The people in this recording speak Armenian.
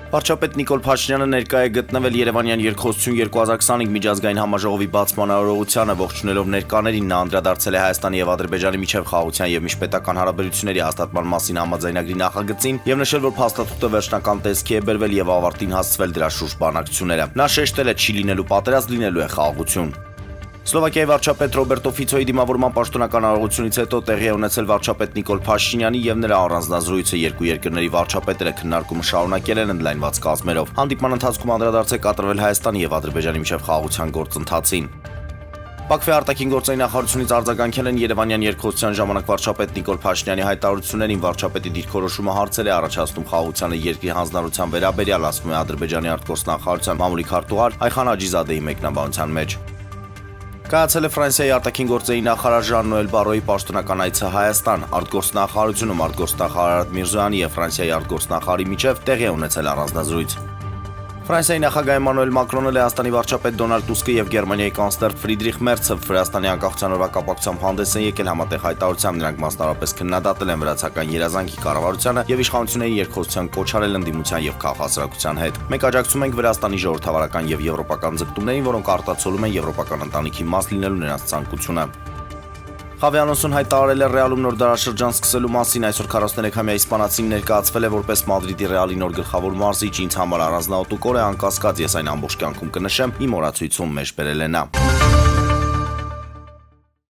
Վարչապետ Նիկոլ Փաշինյանը ներկա է գտնվել Երևանյան երկխոսություն 2025 միջազգային համաժողովի բացման արարողությանը, ողջունելով ներկաներին նա անդրադարձել է Հայաստանի եւ Ադրբեջանի միջև խաղաղության եւ միջպետական հարաբերությունների հաստատման մասին համաձայնագրի նախագծին եւ նշել, որ փաստաթուղթը վերջնական տեսքի է բերվել եւ ավարտին հասցվել դրա շուրջ բանակցությունները։ Նա շեշտել է, չի լինելու պատերազմ, լինելու է խաղաղություն։ Սլովակիայի վարչապետ Ռոբերտո Ֆիցոյի դիմավորման պաշտոնական արարողությունից հետո տեղի է ունեցել վարչապետ Նիկոլ Փաշինյանի եւ նրա առանձնազրույցը երկու երկրների վարչապետերը քննարկումը շարունակել են ընդլայնված կազմերով։ Հանդիպման ընթացքում անդրադարձ է կատարվել Հայաստանի եւ Ադրբեջանի միջև խաղաղության գործընթացին։ Բաքվի արտաքին գործերի նախարարությունից արձագանքել են Երևանյան երկխոսության ժամանակ վարչապետ Նիկոլ Փաշինյանի հայտարարություններին վարչապետի դիրքորոշումը հարցեր է առաջացնում խաղաղությանը երկրի հանձնառության վերաբերյալ, ասվում է Ադրբեջանի արտգործնախարարության մամուլի քարտուղար Այխան Աջիզադեի մեկնաբանության մեջ։ Կայացել է Ֆրանսիայի արտաքին գործերի նախարար Ժան-Նոել Բարոյի պաշտոնական այցը Հայաստան, արտգործնախարարությունում արտգործնախարար Արադ Միրզոյանի եւ Ֆրանսիայի արտգործնախարարի միջև տեղի է ունեցել առանձնազրույց։ Ֆրանսիայի նախագահ Էմանուել Մակրոնը, Լեհաստանի վարչապետ Դոնալդ Տուսկը եւ Գերմանիայի կանցլեր Ֆրիդրիխ Մերցը Վրաստանի անկախության օրվա կապակցությամբ հանդես են եկել համատեղ հայտարարությամբ, նրանք մասնավորապես քննադատել են վրացական երազանքի կառավարությանը եւ իշխանությունների երկխոսության կոչ արել ընդդիմության եւ քաղաքացիության հետ։ Մենք աջակցում ենք Վրաստանի ժողովրդավարական եւ եվրոպական ձգտումներին, որոնք արտացոլում են եվրոպական ընտանիքի մաս լինելու նրանց ցանկությունը։ Խավի Ալոնսոն հայտարարել է Ռեալում նոր դարաշրջան սկսելու մասին, այսօր 43-ամյա իսպանացին ներկայացվել է որպես Մադրիդի Ռեալի նոր գլխավոր մարզիչ, ինձ համար առանձնահատուկ օր է, անկասկած ես այն ամբողջ կյանքում կնշեմ, իմ օրացույցում մեջ բերել է նա։